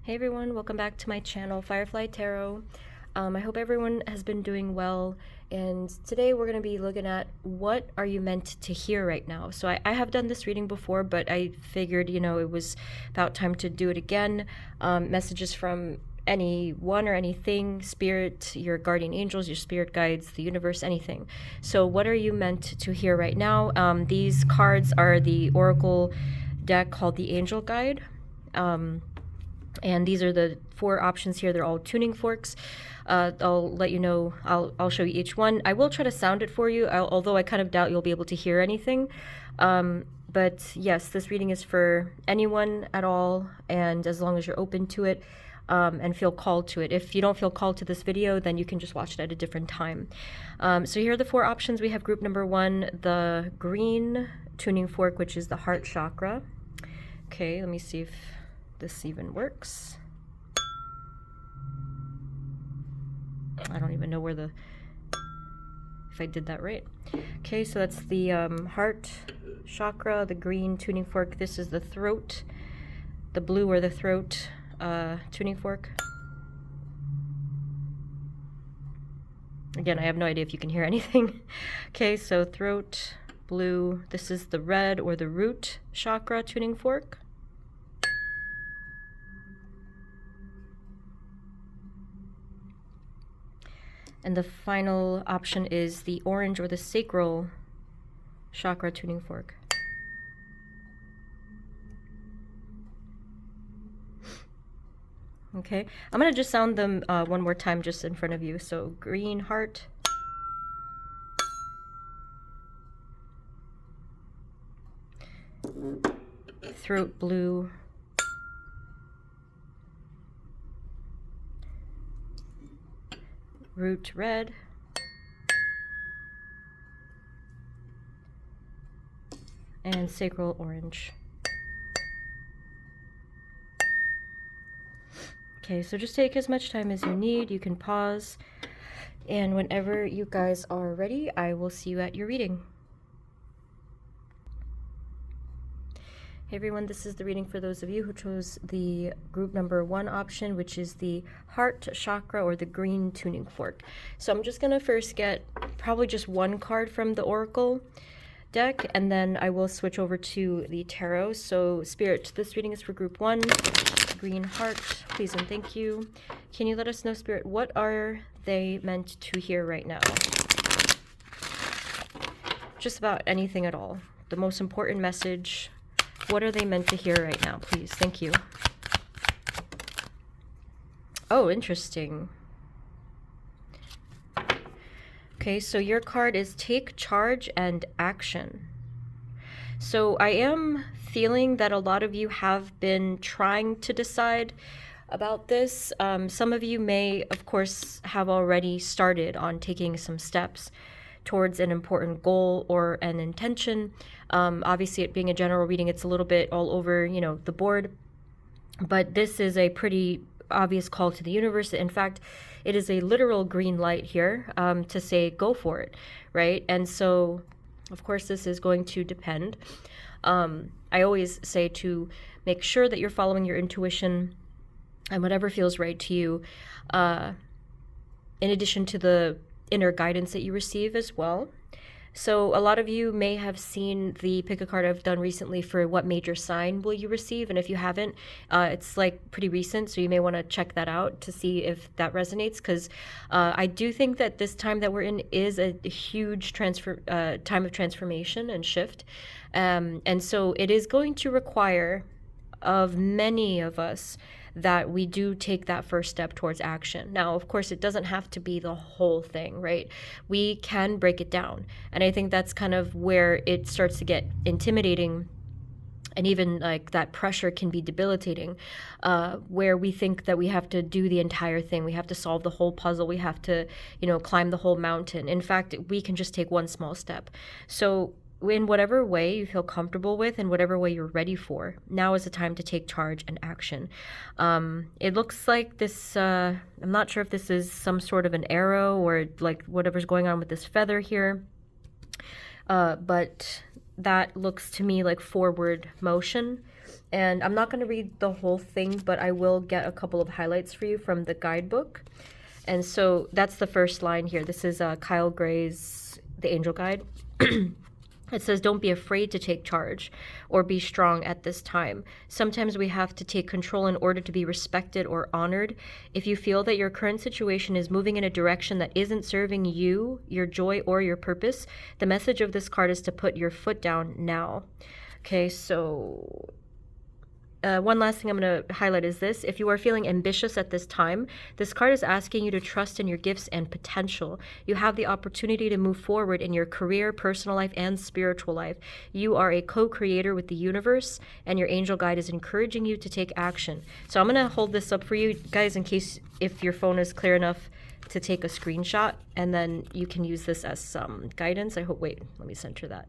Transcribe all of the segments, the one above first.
Hey everyone, welcome back to my channel, Firefly Tarot. I hope everyone has been doing well, and today we're going to be looking at what are you meant to hear right now. So I have done this reading before, but I figured, it was about time to do it again. Messages from anyone or anything, spirit, your guardian angels, your spirit guides, the universe, anything. So what are you meant to hear right now? These cards are the oracle deck called the Angel Guide. And these are the 4 options here. They're all tuning forks. I'll let you know. I'll show you each one. I will try to sound it for you, although I kind of doubt you'll be able to hear anything. But yes, this reading is for anyone at all, and as long as you're open to it and feel called to it. If you don't feel called to this video, then you can just watch it at a different time. So here are the 4 options. We have group number 1, the green tuning fork, which is the heart chakra. Okay, let me see if this even works. I don't even know if I did that right. Okay, so that's the heart chakra, the green tuning fork. This is the throat, the blue or the throat tuning fork. Again, I have no idea if you can hear anything. Okay, so throat, blue. This is the red or the root chakra tuning fork. And the final option is the orange or the sacral chakra tuning fork. Okay, I'm going to just sound them one more time just in front of you. So green heart. Throat blue. Root red. And sacral orange. Okay, so just take as much time as you need. You can pause. And whenever you guys are ready, I will see you at your reading. Hey everyone, this is the reading for those of you who chose the group number 1 option, which is the heart chakra or the green tuning fork. So I'm just going to first get probably just one card from the oracle deck, and then I will switch over to the tarot. So Spirit, this reading is for group 1, green heart, please and thank you. Can you let us know, Spirit, what are they meant to hear right now? Just about anything at all. The most important message. What are they meant to hear right now, please? Thank you. Oh, interesting. Okay, so your card is Take Charge and Action. So I am feeling that a lot of you have been trying to decide about this. Some of you may, of course, have already started on taking some steps towards an important goal or an intention. Obviously, it being a general reading, it's a little bit all over, the board. But this is a pretty obvious call to the universe. In fact, it is a literal green light here to say, go for it, right? And so, of course, this is going to depend. I always say to make sure that you're following your intuition and whatever feels right to you, in addition to the inner guidance that you receive as well. So a lot of you may have seen the pick a card I've done recently for what major sign will you receive, and if you haven't, it's like pretty recent, so you may want to check that out to see if that resonates, because I do think that this time that we're in is a huge time of transformation and shift, and so it is going to require of many of us that we do take that first step towards action. Now, of course, it doesn't have to be the whole thing, right? We can break it down. And I think that's kind of where it starts to get intimidating, and even like that pressure can be debilitating, where we think that we have to do the entire thing. We have to solve the whole puzzle. We have to, climb the whole mountain. In fact, we can just take one small step. So in whatever way you feel comfortable with and whatever way you're ready for, now is the time to take charge and action. It looks like this, I'm not sure if this is some sort of an arrow or like whatever's going on with this feather here, but that looks to me like forward motion And I'm not going to read the whole thing, but I will get a couple of highlights for you from the guidebook. And so that's the first line here. This is Kyle Gray's The Angel Guide. It says, don't be afraid to take charge or be strong at this time. Sometimes we have to take control in order to be respected or honored. If you feel that your current situation is moving in a direction that isn't serving you, your joy, or your purpose, the message of this card is to put your foot down now. Okay, so one last thing I'm going to highlight is this. If you are feeling ambitious at this time, this card is asking you to trust in your gifts and potential. You have the opportunity to move forward in your career, personal life, and spiritual life. You are a co-creator with the universe, and your angel guide is encouraging you to take action. So I'm going to hold this up for you guys in case if your phone is clear enough to take a screenshot, and then you can use this as some guidance. I hope, wait, let me center that.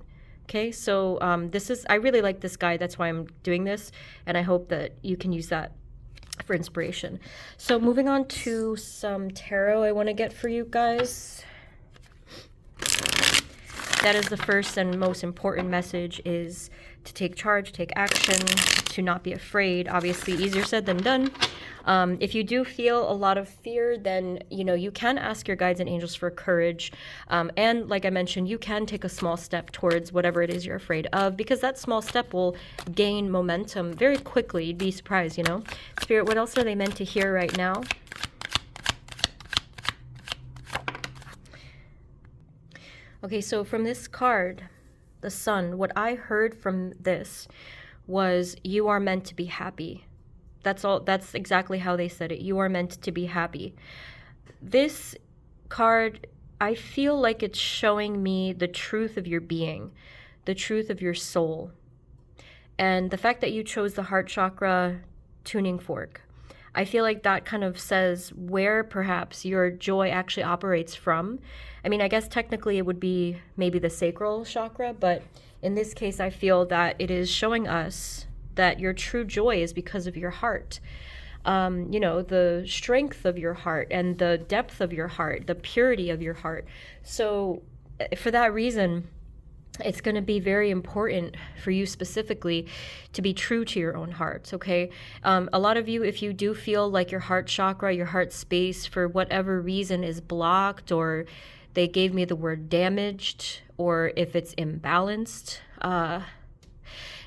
Okay, so I really like this guide. That's why I'm doing this. And I hope that you can use that for inspiration. So moving on to some tarot I want to get for you guys. That is the first and most important message, is to take charge, take action, to not be afraid. Obviously, easier said than done. If you do feel a lot of fear, then, you can ask your guides and angels for courage. And like I mentioned, you can take a small step towards whatever it is you're afraid of, because that small step will gain momentum very quickly. You'd be surprised, Spirit, what else are they meant to hear right now? Okay, so from this card, the Sun, what I heard from this was, you are meant to be happy. That's all. That's exactly how they said it. You are meant to be happy. This card, I feel like it's showing me the truth of your being, the truth of your soul. And the fact that you chose the heart chakra tuning fork, I feel like that kind of says where perhaps your joy actually operates from. I mean, I guess technically it would be maybe the sacral chakra, but in this case, I feel that it is showing us that your true joy is because of your heart. The strength of your heart and the depth of your heart, the purity of your heart. So for that reason, it's going to be very important for you specifically to be true to your own heart, okay? A lot of you, if you do feel like your heart chakra, your heart space, for whatever reason is blocked, or they gave me the word damaged, or if it's imbalanced,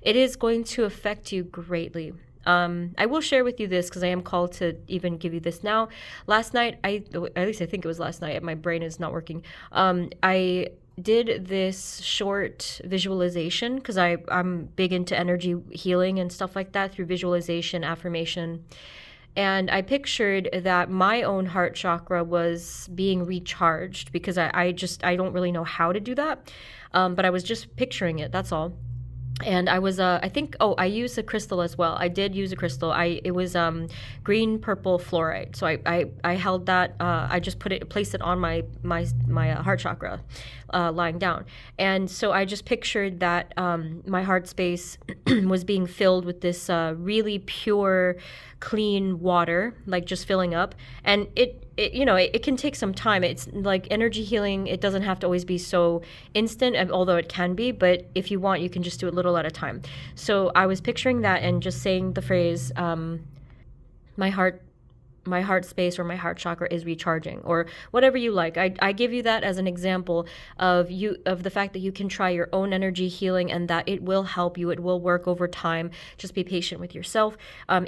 it is going to affect you greatly. I will share with you this because I am called to even give you this now. Last night, at least I think it was last night, my brain is not working. I did this short visualization because I'm big into energy healing and stuff like that through visualization, affirmation. And I pictured that my own heart chakra was being recharged because I don't really know how to do that. But I was just picturing it, that's all. And I was, I used a crystal as well. I did use a crystal. It was green purple fluorite. So I held that. I just placed it on my heart chakra, lying down. And so I just pictured that my heart space was being filled with this really pure, clean water, like just filling up. And it can take some time. It's like energy healing. It doesn't have to always be so instant, although it can be. But if you want, you can just do it little at a time. So I was picturing that and just saying the phrase, my heart space or my heart chakra is recharging, or whatever you like. I give you that as an example of the fact that you can try your own energy healing and that it will help you. It will work over time. Just be patient with yourself.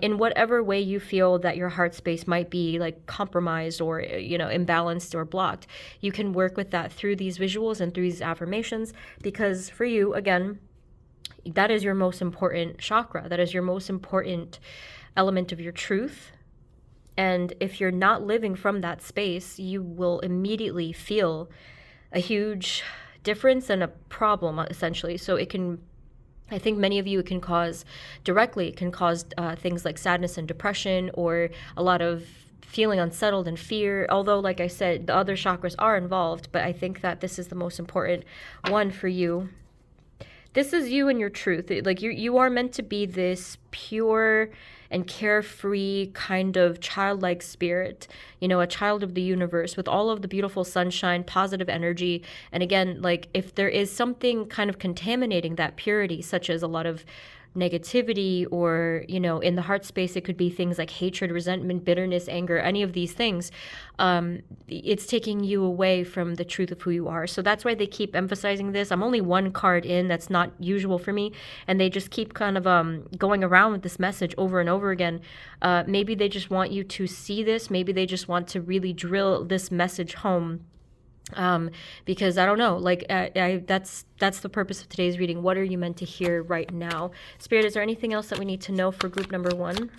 In whatever way you feel that your heart space might be like compromised or, imbalanced or blocked, you can work with that through these visuals and through these affirmations, because for you, again, that is your most important chakra. That is your most important element of your truth. And if you're not living from that space, you will immediately feel a huge difference and a problem, essentially. So I think many of you, it can cause things like sadness and depression, or a lot of feeling unsettled and fear. Although, like I said, the other chakras are involved, but I think that this is the most important one for you. This is you and your truth. Like you are meant to be this pure and carefree kind of childlike spirit, a child of the universe with all of the beautiful sunshine, positive energy. And again, like if there is something kind of contaminating that purity, such as a lot of negativity, or, you know, in the heart space, it could be things like hatred, resentment, bitterness, anger, any of these things. It's taking you away from the truth of who you are. So that's why they keep emphasizing this. I'm only one card in. That's not usual for me. And they just keep kind of going around with this message over and over again. Maybe they just want you to see this. Maybe they just want to really drill this message home. Because I don't know, like, that's the purpose of today's reading. What are you meant to hear right now? Spirit, is there anything else that we need to know for group number 1?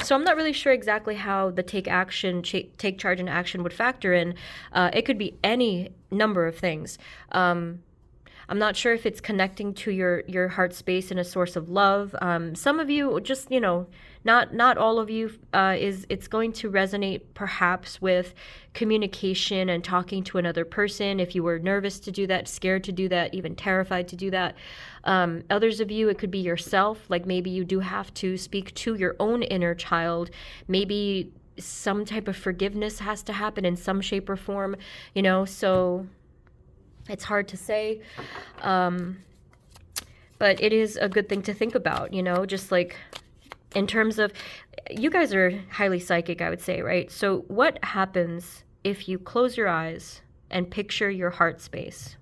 So I'm not really sure exactly how the take charge and action would factor in. It could be any number of things. I'm not sure if it's connecting to your heart space and a source of love. Some of you just, you know, not all of you, it's going to resonate perhaps with communication and talking to another person. If you were nervous to do that, scared to do that, even terrified to do that. Others of you, it could be yourself. Like maybe you do have to speak to your own inner child. Maybe some type of forgiveness has to happen in some shape or form, you know, so it's hard to say. But it is a good thing to think about, you know, just like in terms of, you guys are highly psychic, I would say, right? So what happens if you close your eyes and picture your heart space?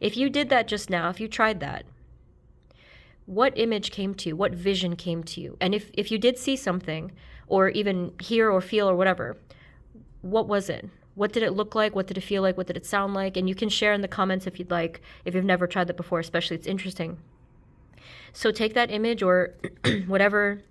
If you did that just now, if you tried that, what image came to you? What vision came to you? And if you did see something, or even hear or feel or whatever, what was it? What did it look like? What did it feel like? What did it sound like? And you can share in the comments if you'd like, if you've never tried that before, especially, it's interesting. So take that image or whatever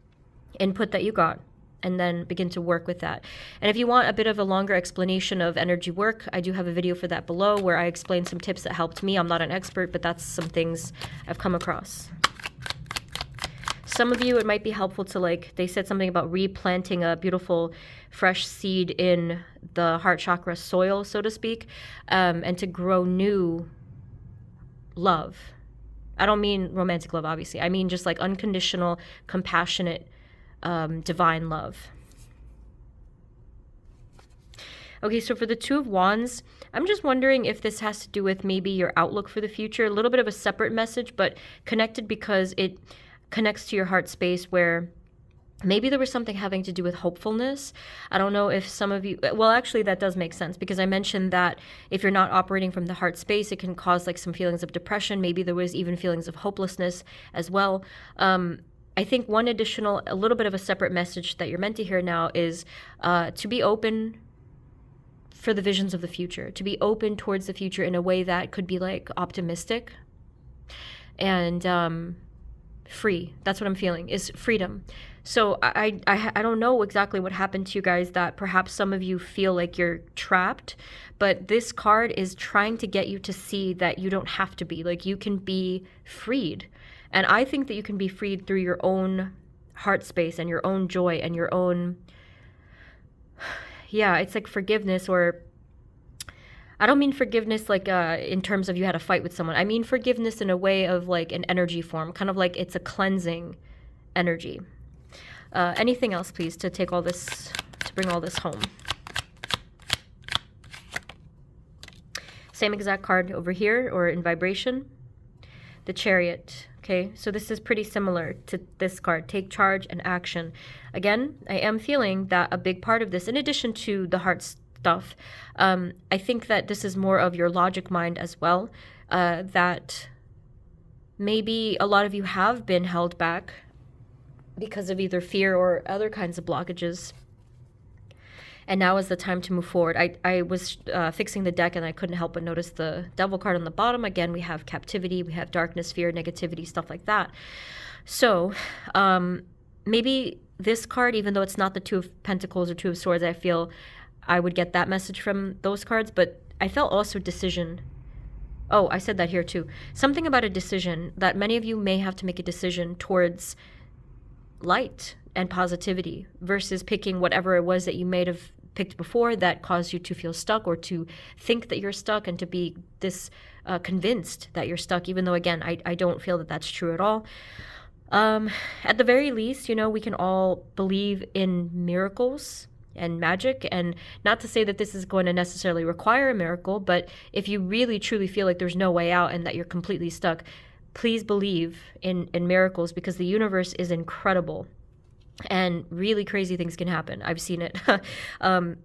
input that you got, and then begin to work with that. And if you want a bit of a longer explanation of energy work, I do have a video for that below where I explain some tips that helped me. I'm not an expert, but that's some things I've come across. Some of you, it might be helpful to, like, they said something about replanting a beautiful fresh seed in the heart chakra soil, so to speak, and to grow new love. I don't mean romantic love, obviously. I mean just like unconditional, compassionate, divine love. Okay, so for the Two of Wands, I'm just wondering if this has to do with maybe your outlook for the future. A little bit of a separate message, but connected because it connects to your heart space, where maybe there was something having to do with hopefulness. I don't know if some of you, well, actually that does make sense, because I mentioned that if you're not operating from the heart space, it can cause like some feelings of depression. Maybe there was even feelings of hopelessness as well. I think one additional, a little bit of a separate message that you're meant to hear now is to be open for the visions of the future, to be open towards the future in a way that could be like optimistic and free. That's what I'm feeling, is freedom. So I don't know exactly what happened to you guys, that perhaps some of you feel like you're trapped, but this card is trying to get you to see that you don't have to be, like, you can be freed. And I think that you can be freed through your own heart space and your own joy and your own, yeah, it's like forgiveness. Or I don't mean forgiveness like in terms of you had a fight with someone. I mean forgiveness in a way of like an energy form, kind of like it's a cleansing energy. Anything else, please, to take all this, to bring all this home? Same exact card over here, or in vibration. The Chariot. Okay, so this is pretty similar to this card, take charge and action. Again, I am feeling that a big part of this, in addition to the heart stuff, I think that this is more of your logic mind as well, that maybe a lot of you have been held back because of either fear or other kinds of blockages. And now is the time to move forward. I was fixing the deck and I couldn't help but notice the Devil card on the bottom. Again, we have captivity, we have darkness, fear, negativity, stuff like that. So maybe this card, even though it's not the Two of Pentacles or Two of Swords, I feel I would get that message from those cards. But I felt also decision. Oh, I said that here too. Something about a decision, that many of you may have to make a decision towards light and positivity versus picking whatever it was that you may have picked before that caused you to feel stuck, or to think that you're stuck, and to be this convinced that you're stuck, even though, again, I don't feel that that's true at all. At the very least, you know, we can all believe in miracles and magic, and not to say that this is going to necessarily require a miracle, but if you really truly feel like there's no way out and that you're completely stuck, please believe in miracles, because the universe is incredible and really crazy things can happen. I've seen it. um,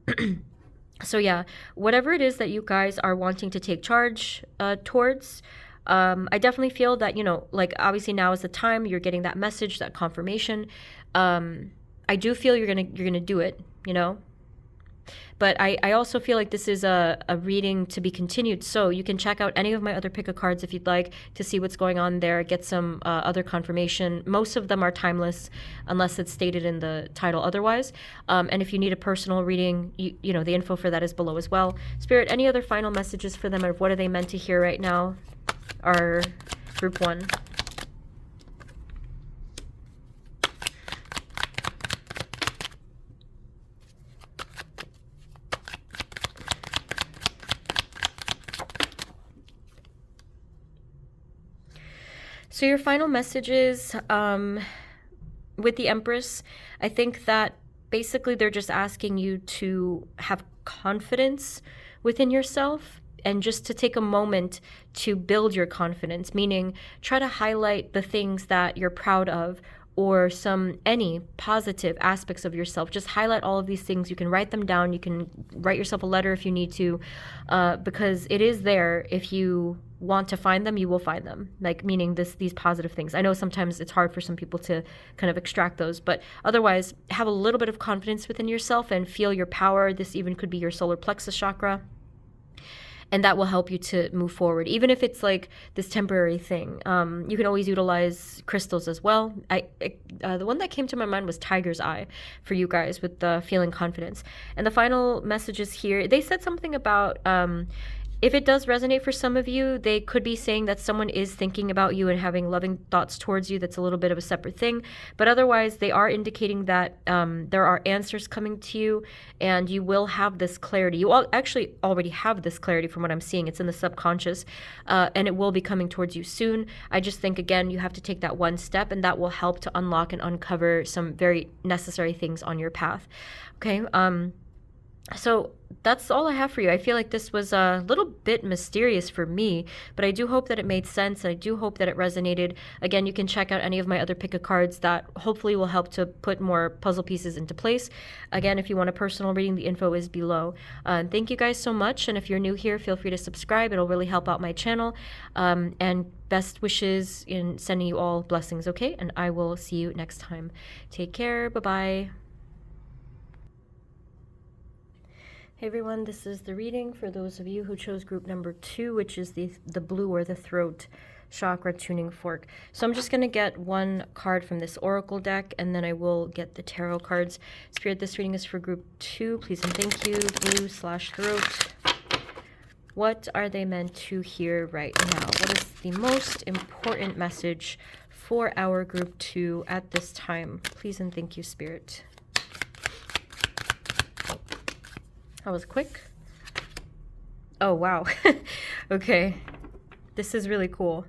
so yeah, whatever it is that you guys are wanting to take charge towards, I definitely feel that, you know, like obviously now is the time you're getting that message, that confirmation. I do feel you're gonna do it, you know. But I also feel like this is a reading to be continued. So you can check out any of my other pick a cards if you'd like to see what's going on there, get some other confirmation. Most of them are timeless unless it's stated in the title otherwise. And if you need a personal reading, you know, the info for that is below as well. Spirit, any other final messages for them, or what are they meant to hear right now? Our group 1. So your final messages with the Empress, I think that basically they're just asking you to have confidence within yourself and just to take a moment to build your confidence, meaning try to highlight the things that you're proud of, or any positive aspects of yourself. Just highlight all of these things. You can write them down. You can write yourself a letter if you need to, because it is there. If you want to find them, you will find them, like meaning these positive things. I know sometimes it's hard for some people to kind of extract those, but otherwise have a little bit of confidence within yourself and feel your power. This even could be your solar plexus chakra. And that will help you to move forward, even if it's like this temporary thing. You can always utilize crystals as well. The one that came to my mind was Tiger's Eye for you guys with the feeling confidence. And the final messages here, they said something about if it does resonate for some of you, they could be saying that someone is thinking about you and having loving thoughts towards you. That's a little bit of a separate thing. But otherwise, they are indicating that there are answers coming to you and you will have this clarity. You all actually already have this clarity from what I'm seeing. It's in the subconscious and it will be coming towards you soon. I just think, again, you have to take that one step, and that will help to unlock and uncover some very necessary things on your path. Okay. So that's all I have for you. I feel like this was a little bit mysterious for me, but I do hope that it made sense, and I do hope that it resonated. Again, you can check out any of my other pick a cards that hopefully will help to put more puzzle pieces into place. Again, if you want a personal reading, the info is below. Thank you guys so much, and if you're new here, feel free to subscribe. It'll really help out my channel. And best wishes in sending you all blessings, okay? And I will see you next time. Take care. Bye-bye. Hey everyone, this is the reading for those of you who chose group number 2, which is the blue or the throat chakra tuning fork. So I'm just going to get one card from this oracle deck, and then I will get the tarot cards. Spirit, this reading is for group 2. Please and thank you. Blue/throat. What are they meant to hear right now? What is the most important message for our group 2 at this time? Please and thank you, Spirit. That was quick. Oh, wow. Okay. This is really cool.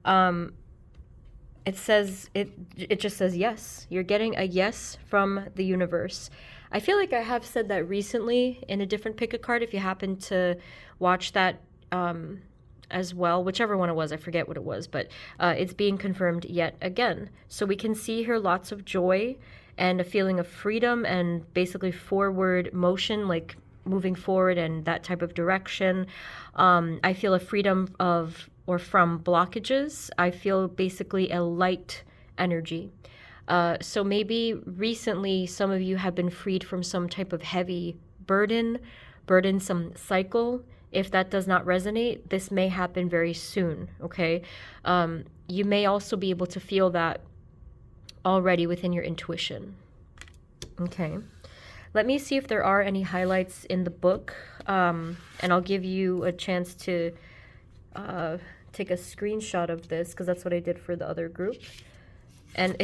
It says, it just says yes. You're getting a yes from the universe. I feel like I have said that recently in a different pick a card. If you happen to watch that as well, whichever one it was, I forget what it was, but it's being confirmed yet again. So we can see here lots of joy and a feeling of freedom and basically forward motion, like moving forward and that type of direction. I feel a freedom of or from blockages. I feel basically a light energy. So maybe recently some of you have been freed from some type of heavy burdensome cycle. If that does not resonate, this may happen very soon, okay? You may also be able to feel that already within your intuition. Okay. Let me see if there are any highlights in the book, and I'll give you a chance to take a screenshot of this, because that's what I did for the other group. And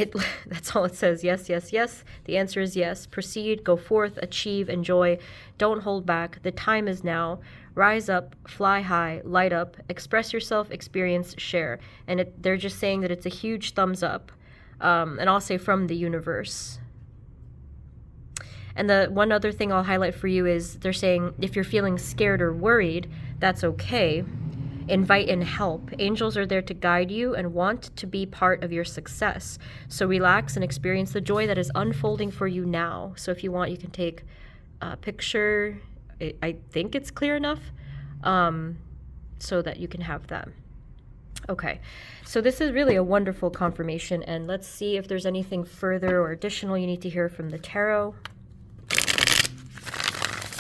that's all it says. Yes, yes, yes. The answer is yes. Proceed, go forth, achieve, enjoy. Don't hold back. The time is now. Rise up, fly high, light up, express yourself, experience, share. And they're just saying that it's a huge thumbs up. And I'll say from the universe. And the one other thing I'll highlight for you is they're saying if you're feeling scared or worried, that's okay. Invite in help. Angels are there to guide you and want to be part of your success. So relax and experience the joy that is unfolding for you now. So if you want, you can take a picture. I think it's clear enough, so that you can have that. Okay, so this is really a wonderful confirmation, and let's see if there's anything further or additional you need to hear from the tarot.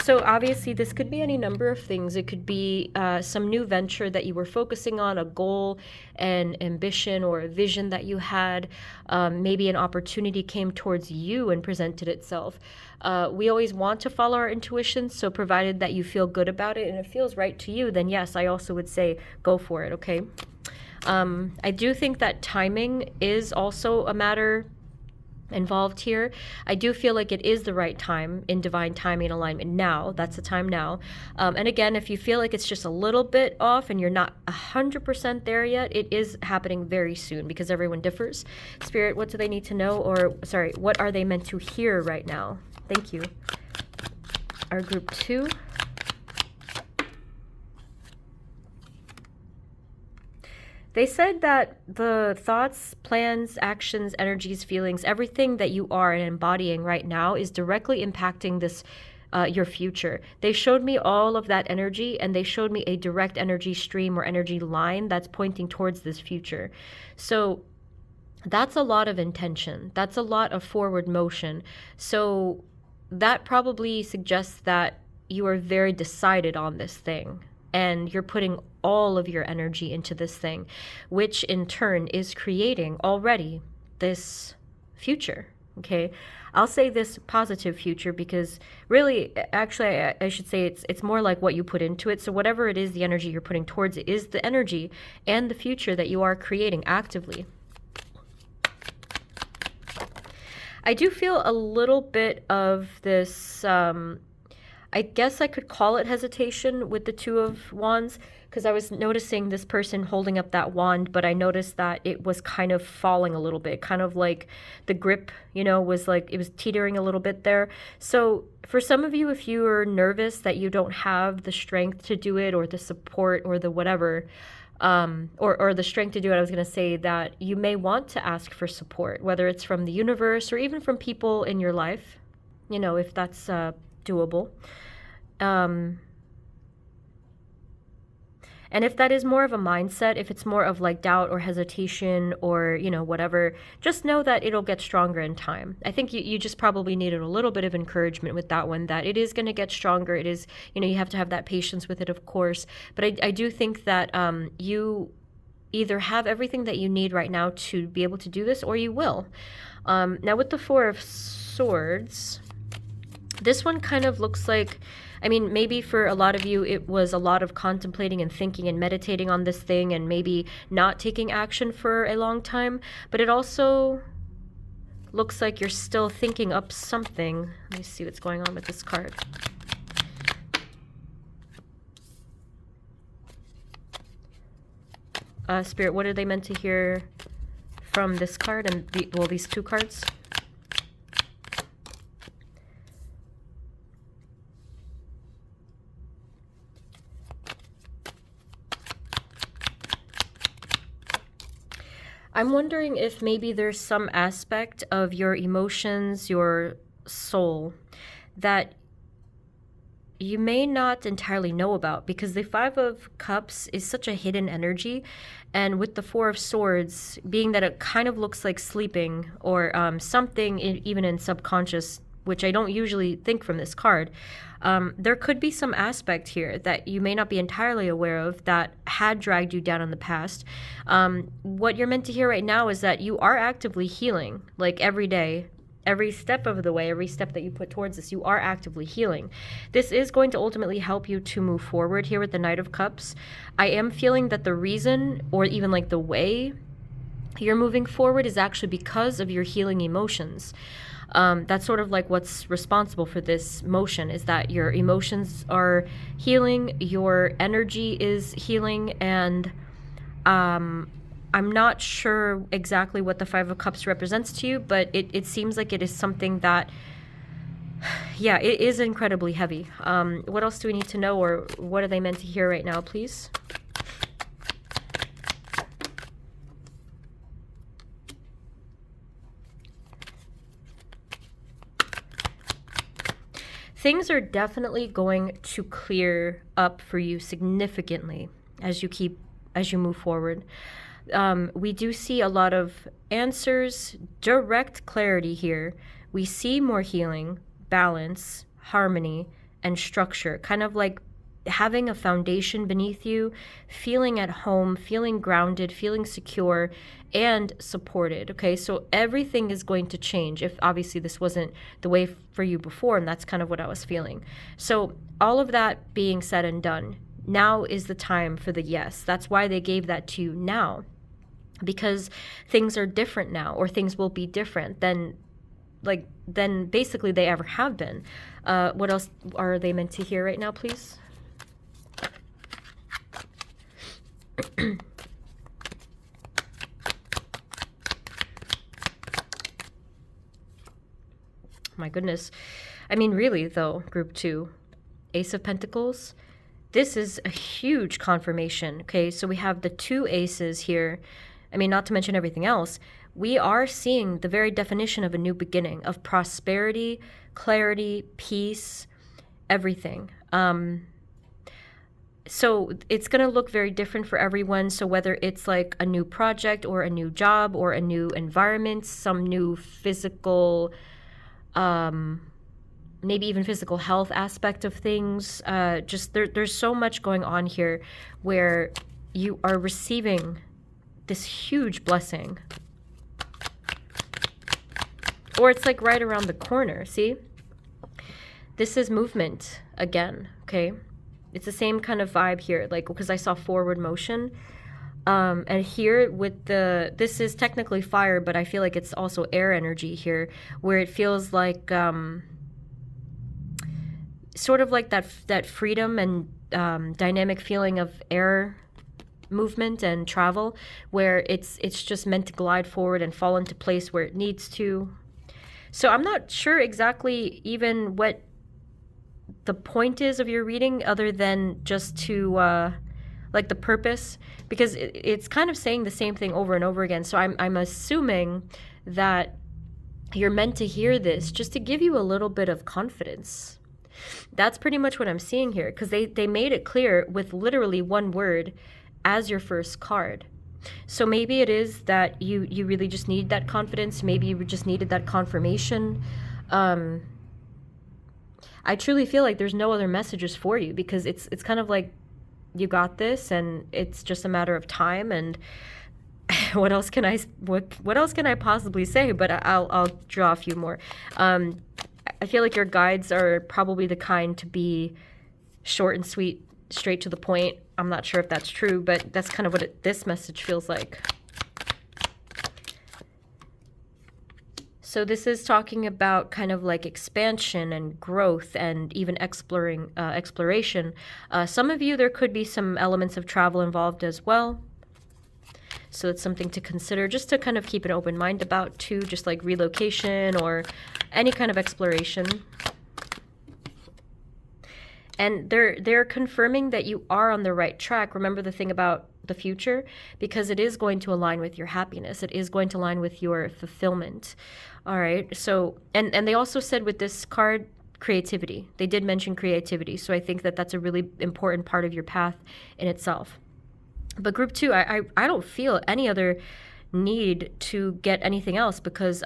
So obviously this could be any number of things. It could be some new venture that you were focusing on, a goal, an ambition, or a vision that you had. Maybe an opportunity came towards you and presented itself. We always want to follow our intuition, so provided that you feel good about it and it feels right to you, then yes, I also would say go for it, okay? I do think that timing is also a matter involved here. I do feel like it is the right time in divine timing and alignment now. That's the time now. And again, if you feel like it's just a little bit off and you're not 100% there yet, it is happening very soon because everyone differs. Spirit, what do they need to know? Or, sorry, what are they meant to hear right now? Thank you. Our group 2. They said that the thoughts, plans, actions, energies, feelings, everything that you are embodying right now is directly impacting this, your future. They showed me all of that energy, and they showed me a direct energy stream or energy line that's pointing towards this future. So that's a lot of intention. That's a lot of forward motion. So that probably suggests that you are very decided on this thing. And you're putting all of your energy into this thing, which in turn is creating already this future, okay? I'll say this positive future because really, actually, I should say it's more like what you put into it. So whatever it is, the energy you're putting towards it is the energy and the future that you are creating actively. I do feel a little bit of this... I guess I could call it hesitation with the Two of Wands, because I was noticing this person holding up that wand, but I noticed that it was kind of falling a little bit, kind of like the grip, you know, was like, it was teetering a little bit there. So for some of you, if you are nervous that you don't have the strength to do it or the support or the whatever, or the strength to do it, I was going to say that you may want to ask for support, whether it's from the universe or even from people in your life, you know, if that's doable. And if that is more of a mindset, if it's more of like doubt or hesitation or, you know, whatever, just know that it'll get stronger in time. I think you just probably needed a little bit of encouragement with that one, that it is going to get stronger. It is, you know, you have to have that patience with it, of course. But I do think that you either have everything that you need right now to be able to do this, or you will. Now with the Four of Swords, this one kind of looks like, I mean, maybe for a lot of you, it was a lot of contemplating and thinking and meditating on this thing and maybe not taking action for a long time. But it also looks like you're still thinking up something. Let me see what's going on with this card. Spirit, what are they meant to hear from this card and these two cards? I'm wondering if maybe there's some aspect of your emotions, your soul, that you may not entirely know about, because the Five of Cups is such a hidden energy, and with the Four of Swords, being that it kind of looks like sleeping or something even in subconscious, which I don't usually think from this card, there could be some aspect here that you may not be entirely aware of that had dragged you down in the past. What you're meant to hear right now is that you are actively healing, like every day, every step of the way, every step that you put towards this, you are actively healing. This is going to ultimately help you to move forward here with the Knight of Cups. I am feeling that the reason, or even like the way you're moving forward, is actually because of your healing emotions. That's sort of like what's responsible for this motion, is that your emotions are healing, your energy is healing, and I'm not sure exactly what the Five of Cups represents to you, but it seems like it is something that, yeah, it is incredibly heavy. What else do we need to know, or what are they meant to hear right now, please? Things are definitely going to clear up for you significantly as you move forward. We do see a lot of answers, direct clarity here. We see more healing, balance, harmony, and structure, kind of like having a foundation beneath you, feeling at home, feeling grounded, feeling secure, and supported. Okay, so everything is going to change if obviously this wasn't the way for you before, and that's kind of what I was feeling. So, all of that being said and done, now is the time for the yes. That's why they gave that to you now, because things are different now, or things will be different than basically they ever have been. What else are they meant to hear right now, please? My goodness. I mean, really, though, group 2, Ace of Pentacles, this is a huge confirmation. Okay, so we have the 2 aces here. I mean, not to mention everything else. We are seeing the very definition of a new beginning, of prosperity, clarity, peace, everything. So it's going to look very different for everyone. So whether it's like a new project or a new job or a new environment, some new physical, maybe even physical health aspect of things, just there's so much going on here where you are receiving this huge blessing. Or it's like right around the corner, see? This is movement again, okay? It's the same kind of vibe here, like, because I saw forward motion. And here with this is technically fire, but I feel like it's also air energy here, where it feels like, sort of like that freedom and dynamic feeling of air movement and travel, where it's just meant to glide forward and fall into place where it needs to. So I'm not sure exactly even what the point is of your reading, other than just to like the purpose, because it's kind of saying the same thing over and over again. So I'm assuming that you're meant to hear this just to give you a little bit of confidence. That's pretty much what I'm seeing here, because they made it clear with literally one word as your first card. So maybe it is that you really just need that confidence. Maybe you just needed that confirmation. I truly feel like there's no other messages for you, because it's kind of like you got this, and it's just a matter of time. And what else can I possibly say? But I'll draw a few more. I feel like your guides are probably the kind to be short and sweet, straight to the point. I'm not sure if that's true, but that's kind of what this message feels like. So this is talking about kind of like expansion and growth and even exploration. Some of you, there could be some elements of travel involved as well. So it's something to consider, just to kind of keep an open mind about too, just like relocation or any kind of exploration. And they're confirming that you are on the right track. Remember the thing about the future, because it is going to align with your happiness. It is going to align with your fulfillment. All right. So, and they also said with this card, creativity. They did mention creativity. So I think that that's a really important part of your path in itself. But group 2, I don't feel any other need to get anything else, because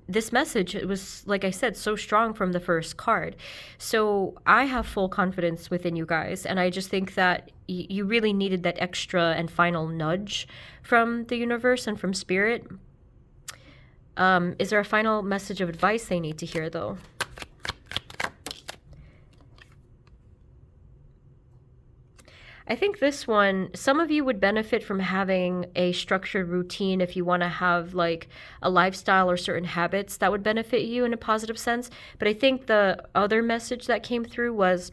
this message, it was, like I said, so strong from the first card. So I have full confidence within you guys, and I just think that you really needed that extra and final nudge from the universe and from spirit. Is there a final message of advice they need to hear, though? I think this one, some of you would benefit from having a structured routine if you want to have like a lifestyle or certain habits that would benefit you in a positive sense. But I think the other message that came through was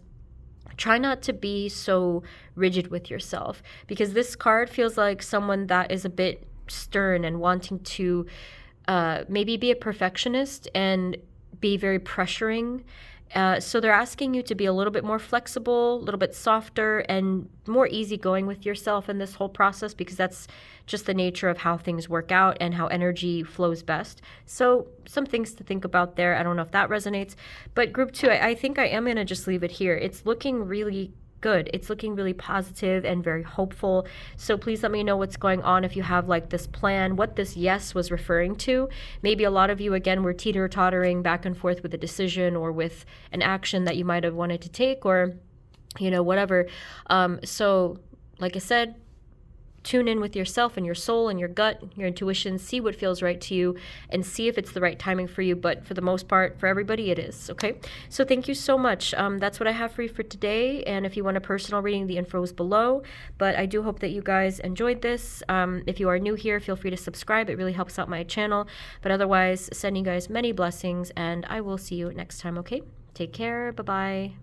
try not to be so rigid with yourself, because this card feels like someone that is a bit stern and wanting to maybe be a perfectionist and be very pressuring So they're asking you to be a little bit more flexible, a little bit softer, and more easygoing with yourself in this whole process, because that's just the nature of how things work out and how energy flows best. So some things to think about there. I don't know if that resonates. But group 2, I think I am going to just leave it here. It's looking really good. It's looking really positive and very hopeful. So please let me know what's going on, if you have like this plan, what this yes was referring to. Maybe a lot of you, again, were teeter-tottering back and forth with a decision or with an action that you might have wanted to take, or, whatever. So like I said, tune in with yourself and your soul and your gut, your intuition, see what feels right to you, and see if it's the right timing for you. But for the most part, for everybody, it is. Okay. So thank you so much. That's what I have for you for today. And if you want a personal reading, the info is below. But I do hope that you guys enjoyed this. If you are new here, feel free to subscribe. It really helps out my channel. But otherwise, sending you guys many blessings, and I will see you next time. Okay. Take care. Bye-bye.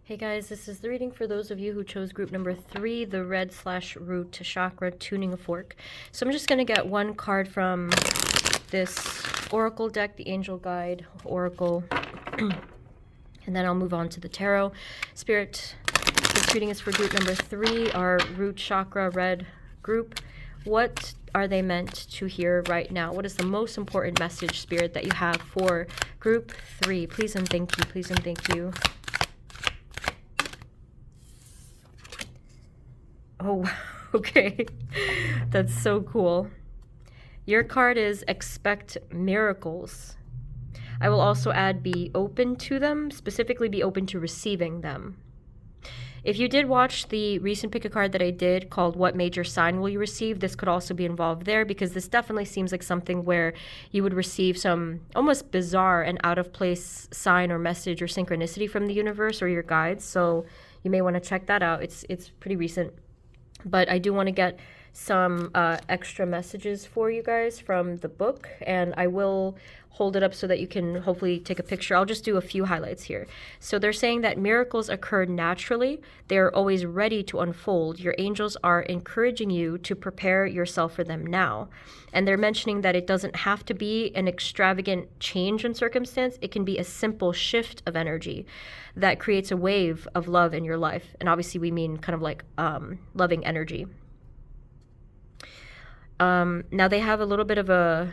Hey guys, this is the reading for those of you who chose group number 3, the red/root chakra tuning a fork. So I'm just going to get one card from this oracle deck, the Angel Guide Oracle, and then I'll move on to the tarot. Spirit, this reading is for group number 3, our root chakra red group. What are they meant to hear right now? What is the most important message, Spirit, that you have for group 3? Please and thank you. Please and thank you. Oh, okay. That's so cool. Your card is expect miracles. I will also add be open to them, specifically be open to receiving them. If you did watch the recent pick a card that I did called What Major Sign Will You Receive, this could also be involved there, because this definitely seems like something where you would receive some almost bizarre and out of place sign or message or synchronicity from the universe or your guides. So you may want to check that out. It's pretty recent. But I do want to get some extra messages for you guys from the book, and I will hold it up so that you can hopefully take a picture. I'll just do a few highlights here. So they're saying that miracles occur naturally. They're always ready to unfold. Your angels are encouraging you to prepare yourself for them now. And they're mentioning that it doesn't have to be an extravagant change in circumstance. It can be a simple shift of energy that creates a wave of love in your life. And obviously we mean kind of like loving energy. Now they have a little bit of a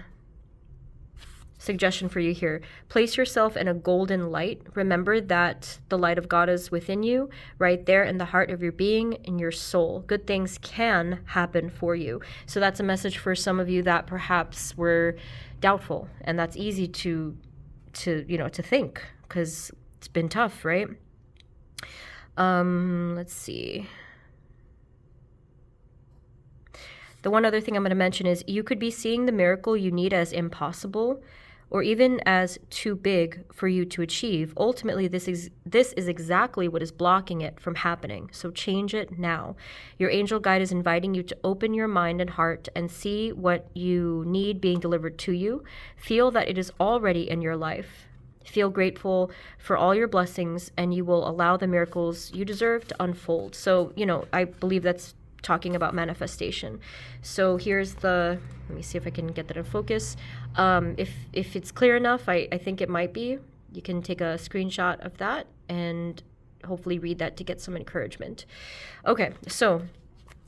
suggestion for you here. Place yourself in a golden light. Remember that the light of God is within you, right there in the heart of your being, in your soul. Good things can happen for you. So that's a message for some of you that perhaps were doubtful, and that's easy to think, because it's been tough, right? Let's see. The one other thing I'm going to mention is you could be seeing the miracle you need as impossible, or even as too big for you to achieve. Ultimately, this is exactly what is blocking it from happening. So change it now. Your angel guide is inviting you to open your mind and heart and see what you need being delivered to you. Feel that it is already in your life. Feel grateful for all your blessings, and you will allow the miracles you deserve to unfold. So, I believe that's talking about manifestation. So here's let me see if I can get that in focus. If it's clear enough, I think it might be. You can take a screenshot of that and hopefully read that to get some encouragement. Okay, so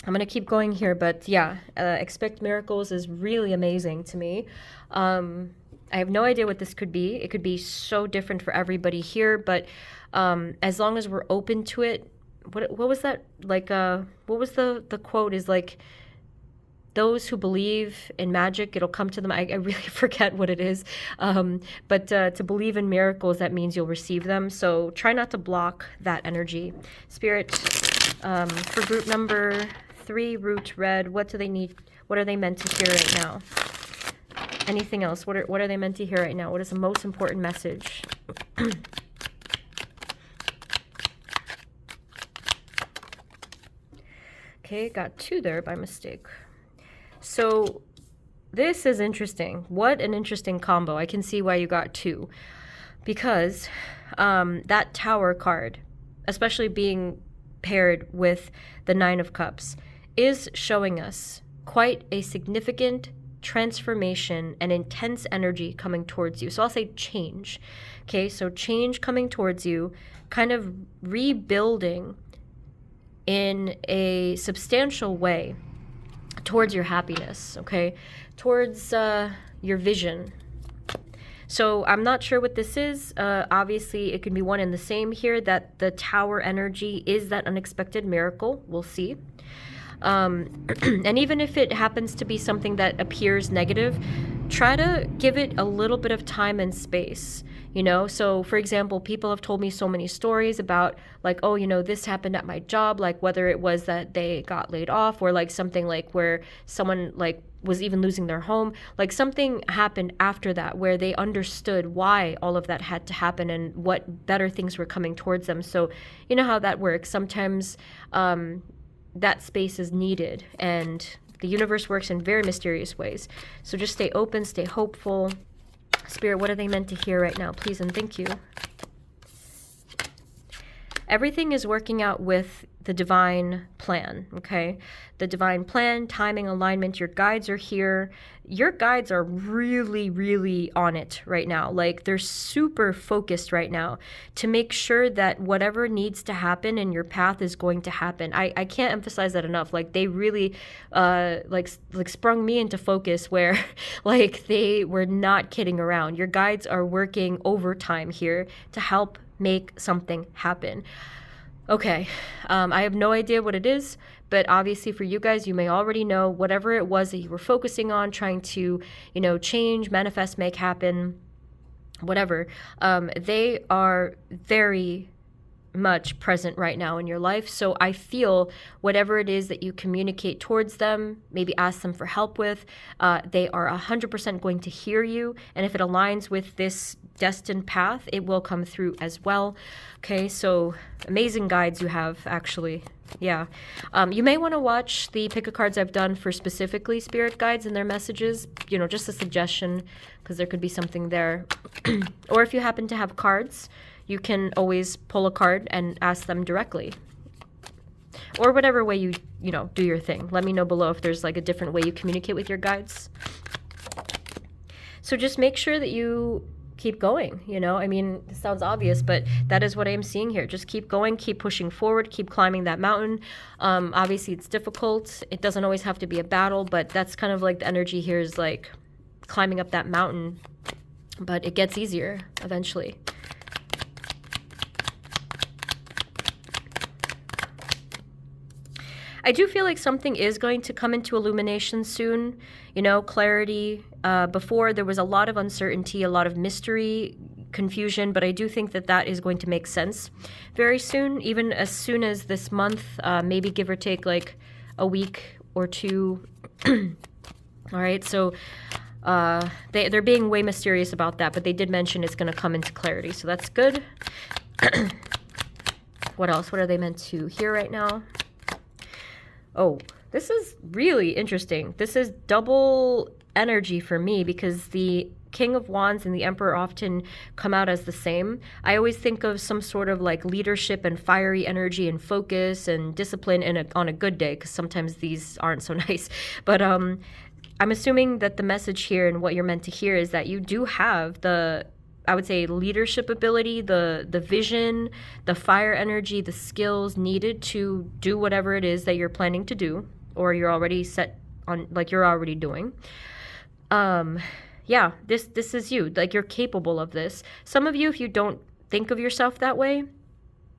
I'm going to keep going here, but yeah, expect miracles is really amazing to me. I have no idea what this could be. It could be so different for everybody here, but as long as we're open to it. What was that? Like, what was the quote is like, those who believe in magic, it'll come to them. I really forget what it is. But to believe in miracles, that means you'll receive them. So try not to block that energy. Spirit, for group number 3, root red, what do they need? What are they meant to hear right now? Anything else? What are they meant to hear right now? What is the most important message? Okay, got 2 there by mistake. So this is interesting. What an interesting combo. I can see why you got 2. Because that Tower card, especially being paired with the 9 of Cups, is showing us quite a significant transformation and intense energy coming towards you. So I'll say change. Okay, so change coming towards you, kind of rebuilding in a substantial way towards your happiness, okay? Towards your vision. So I'm not sure what this is. Obviously, it can be one and the same here, that the tower energy is that unexpected miracle. We'll see. And even if it happens to be something that appears negative, try to give it a little bit of time and space, you know? So for example, people have told me so many stories about like, oh, you know, this happened at my job, like whether it was that they got laid off or like something like where someone like was even losing their home, like something happened after that where they understood why all of that had to happen and what better things were coming towards them. So you know how that works. Sometimes that space is needed, and the universe works in very mysterious ways. So just stay open, stay hopeful. Spirit, what are they meant to hear right now? Please and thank you. Everything is working out with the divine plan, okay? The divine plan, timing, alignment, your guides are here. Your guides are really, really on it right now. Like they're super focused right now to make sure that whatever needs to happen in your path is going to happen. I can't emphasize that enough. Like they really like sprung me into focus where like they were not kidding around. Your guides are working overtime here to help make something happen. Okay, I have no idea what it is, but obviously for you guys, you may already know whatever it was that you were focusing on, trying to, you know, change, manifest, make happen, whatever. They are very much present right now in your life. So I feel whatever it is that you communicate towards them, maybe ask them for help with, they are 100% going to hear you. And if it aligns with this destined path, it will come through as well. Okay, so amazing guides you have, actually. Yeah. You may want to watch the pick of cards I've done for specifically spirit guides and their messages, you know, just a suggestion, because there could be something there. Or if you happen to have cards, you can always pull a card and ask them directly. Or whatever way you know, do your thing. Let me know below if there's like a different way you communicate with your guides. So just make sure that you keep going, you know? I mean, this sounds obvious, but that is what I'm seeing here. Just keep going, keep pushing forward, keep climbing that mountain. Obviously, it's difficult. It doesn't always have to be a battle, but that's kind of like the energy here is like climbing up that mountain. But it gets easier eventually. I do feel like something is going to come into illumination soon, you know, clarity. Before there was a lot of uncertainty, a lot of mystery, confusion, but I do think that that is going to make sense very soon, even as soon as this month, maybe give or take like a week or two. All right, so they're being way mysterious about that, but they did mention it's going to come into clarity, so that's good. What else? What are they meant to hear right now? Oh, this is really interesting. This is double energy for me because the King of Wands and the Emperor often come out as the same. I always think of some sort of like leadership and fiery energy and focus and discipline on a good day, because sometimes these aren't so nice. But I'm assuming that the message here and what you're meant to hear is that you do have the, I would say, leadership ability, the vision, the fire energy, the skills needed to do whatever it is that you're planning to do, or you're already set on, like you're already doing. Yeah, this is you. Like you're capable of this. Some of you, if you don't think of yourself that way,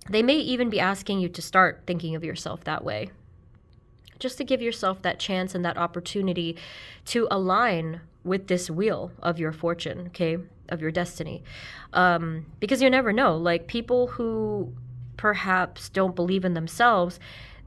they may even be asking you to start thinking of yourself that way. Just to give yourself that chance and that opportunity to align with this wheel of your fortune, okay, of your destiny. Because you never know, like people who perhaps don't believe in themselves,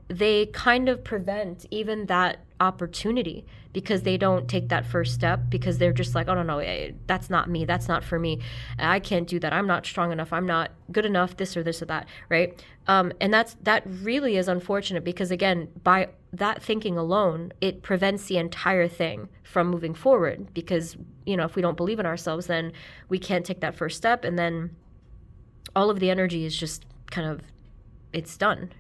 they kind of prevent even that opportunity because they don't take that first step, because they're just like, oh, no, that's not me. That's not for me. I can't do that. I'm not strong enough. I'm not good enough, this or this or that, right? And that really is unfortunate because, again, by that thinking alone, it prevents the entire thing from moving forward because, you know, if we don't believe in ourselves, then we can't take that first step. And then all of the energy is just kind of, it's done.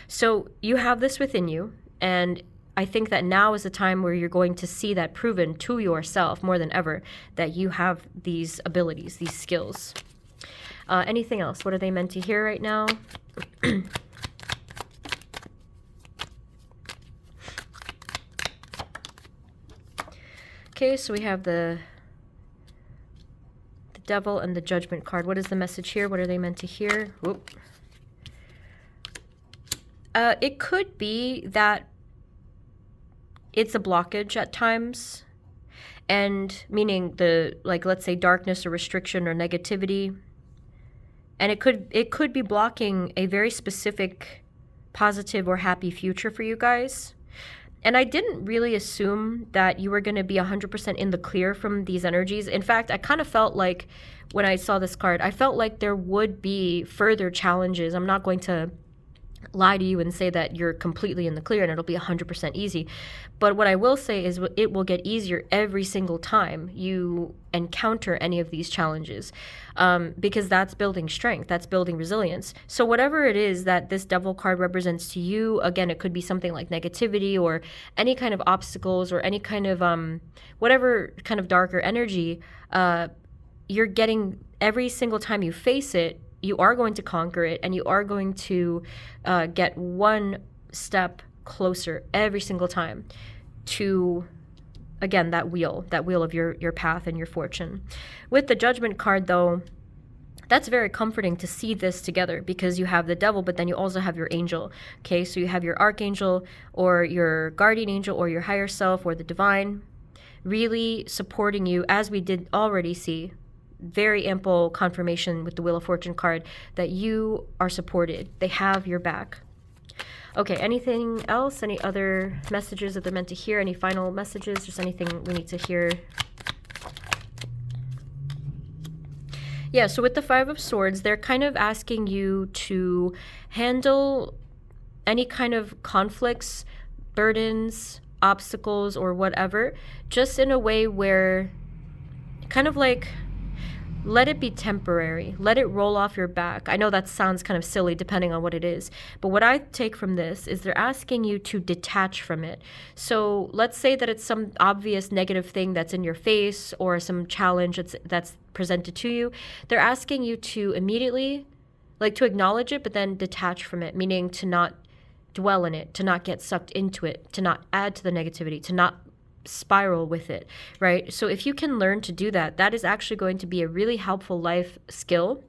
So you have this within you, and I think that now is the time where you're going to see that proven to yourself more than ever that you have these abilities, these skills. Anything else? What are they meant to hear right now? Okay, so we have the Devil and the Judgment card. What is the message here? What are they meant to hear? Whoop. It could be that it's a blockage at times, and meaning the, like, let's say darkness or restriction or negativity. And it could be blocking a very specific positive or happy future for you guys. And I didn't really assume that you were going to be 100% in the clear from these energies. In fact, I kind of felt like when I saw this card, I felt like there would be further challenges. I'm not going to lie to you and say that you're completely in the clear and it'll be 100% easy. But what I will say is it will get easier every single time you encounter any of these challenges, because that's building strength, that's building resilience. So whatever it is that this Devil card represents to you, again, it could be something like negativity or any kind of obstacles or any kind of whatever kind of darker energy, you're getting every single time you face it, you are going to conquer it, and you are going to get one step closer every single time to, again, that wheel of your path and your fortune. With the Judgment card, though, that's very comforting to see this together, because you have the Devil, but then you also have your angel. Okay, so you have your archangel or your guardian angel or your higher self or the divine really supporting you, as we did already see. Very ample confirmation with the Wheel of Fortune card that you are supported. They have your back. Okay, anything else? Any other messages that they're meant to hear? Any final messages? Just anything we need to hear? Yeah, so with the Five of Swords, they're kind of asking you to handle any kind of conflicts, burdens, obstacles, or whatever, just in a way where kind of like, let it be temporary. Let it roll off your back. I know that sounds kind of silly depending on what it is, but what I take from this is they're asking you to detach from it. So let's say that it's some obvious negative thing that's in your face or some challenge that's presented to you. They're asking you to immediately, like, to acknowledge it, but then detach from it, meaning to not dwell in it, to not get sucked into it, to not add to the negativity, to not spiral with it, right? So if you can learn to do that, that is actually going to be a really helpful life skill,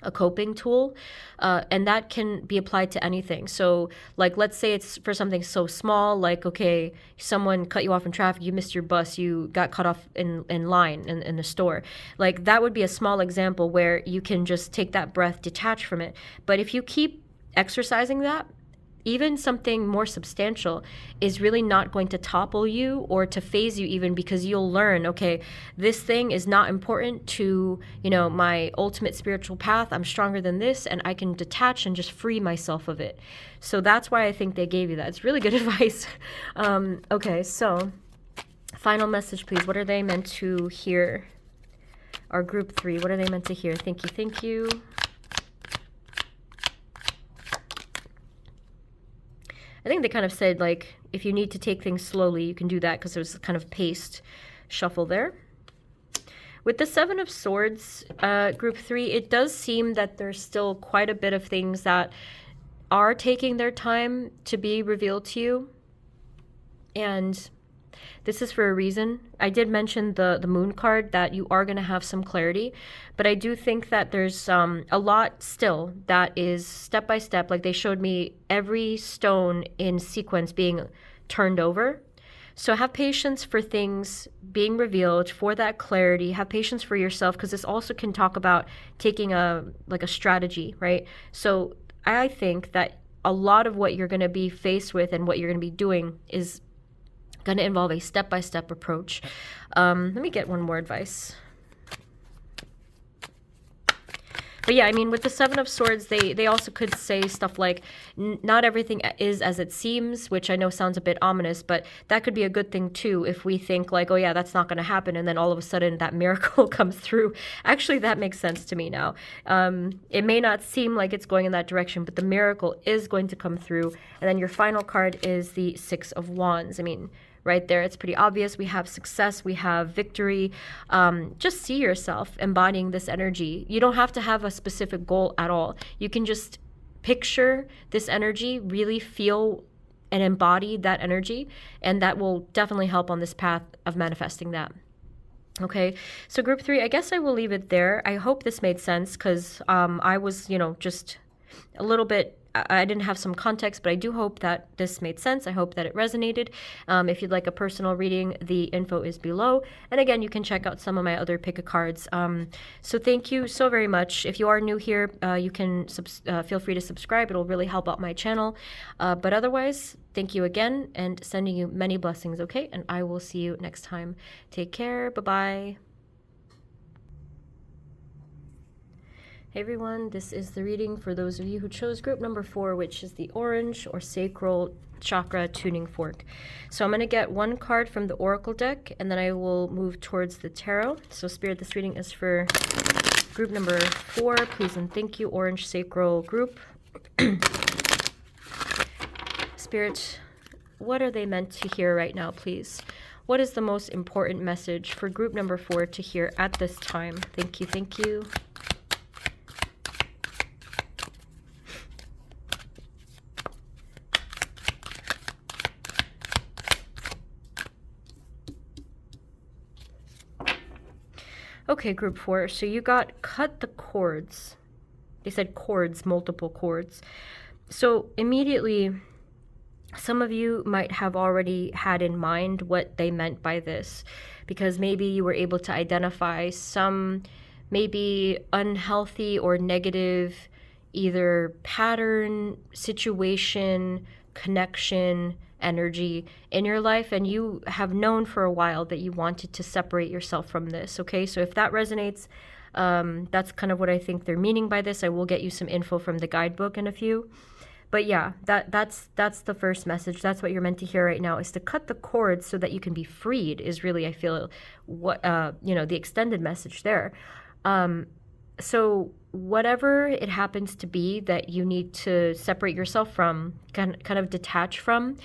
a coping tool, and that can be applied to anything. So like, let's say it's for something so small, like, okay, someone cut you off in traffic, you missed your bus, you got cut off in line in the store. Like, that would be a small example where you can just take that breath, detach from it. But if you keep exercising that, even something more substantial is really not going to topple you or to phase you, even, because you'll learn, okay, this thing is not important to, my ultimate spiritual path. I'm stronger than this, and I can detach and just free myself of it. So that's why I think they gave you that. It's really good advice. Okay, so final message, please. What are they meant to hear? Our group 3, what are they meant to hear? Thank you, thank you. I think they kind of said, like, if you need to take things slowly, you can do that, because there was kind of paced shuffle there. With the Seven of Swords, group 3, it does seem that there's still quite a bit of things that are taking their time to be revealed to you. And this is for a reason. I did mention the Moon card, that you are going to have some clarity, but I do think that there's a lot still that is step by step. Like, they showed me every stone in sequence being turned over. So have patience for things being revealed, for that clarity. Have patience for yourself, because this also can talk about taking a strategy, right? So I think that a lot of what you're going to be faced with and what you're going to be doing is going to involve a step-by-step approach. Let me get one more advice. But yeah, I mean, with the Seven of Swords, they also could say stuff like, not everything is as it seems, which I know sounds a bit ominous, but that could be a good thing too if we think like, oh yeah, that's not going to happen, and then all of a sudden that miracle comes through. Actually, that makes sense to me now. It may not seem like it's going in that direction, but the miracle is going to come through. And then your final card is the Six of Wands. I mean, right there, it's pretty obvious. We have success, we have victory. Just see yourself embodying this energy. You don't have to have a specific goal at all. You can just picture this energy, really feel and embody that energy, and that will definitely help on this path of manifesting that. Okay, so group 3, I guess I will leave it there. I hope this made sense, because I was, just a little bit, I didn't have some context, but I do hope that this made sense. I hope that it resonated. If you'd like a personal reading, the info is below. And again, you can check out some of my other pick a cards. So thank you so very much. If you are new here, you can feel free to subscribe. It'll really help out my channel. But otherwise, thank you again, and sending you many blessings, okay? And I will see you next time. Take care. Bye-bye. Hey everyone, this is the reading for those of you who chose group number 4, which is the orange or sacral chakra tuning fork. So I'm going to get one card from the oracle deck, and then I will move towards the tarot. So Spirit, this reading is for group number 4. Please and thank you, orange sacral group. Spirit, what are they meant to hear right now, please? What is the most important message for group number 4 to hear at this time? Thank you, thank you. Okay, group 4, so you got cut the cords. They said cords, multiple cords. So immediately, some of you might have already had in mind what they meant by this, because maybe you were able to identify some maybe unhealthy or negative either pattern, situation, connection, energy in your life, and you have known for a while that you wanted to separate yourself from this. Okay, so if that resonates, that's kind of what I think they're meaning by this. I will get you some info from the guidebook in a few, but yeah, that's the first message. That's what you're meant to hear right now, is to cut the cords so that you can be freed, is really, I feel, what the extended message there. So whatever it happens to be that you need to separate yourself from, kind of detach from,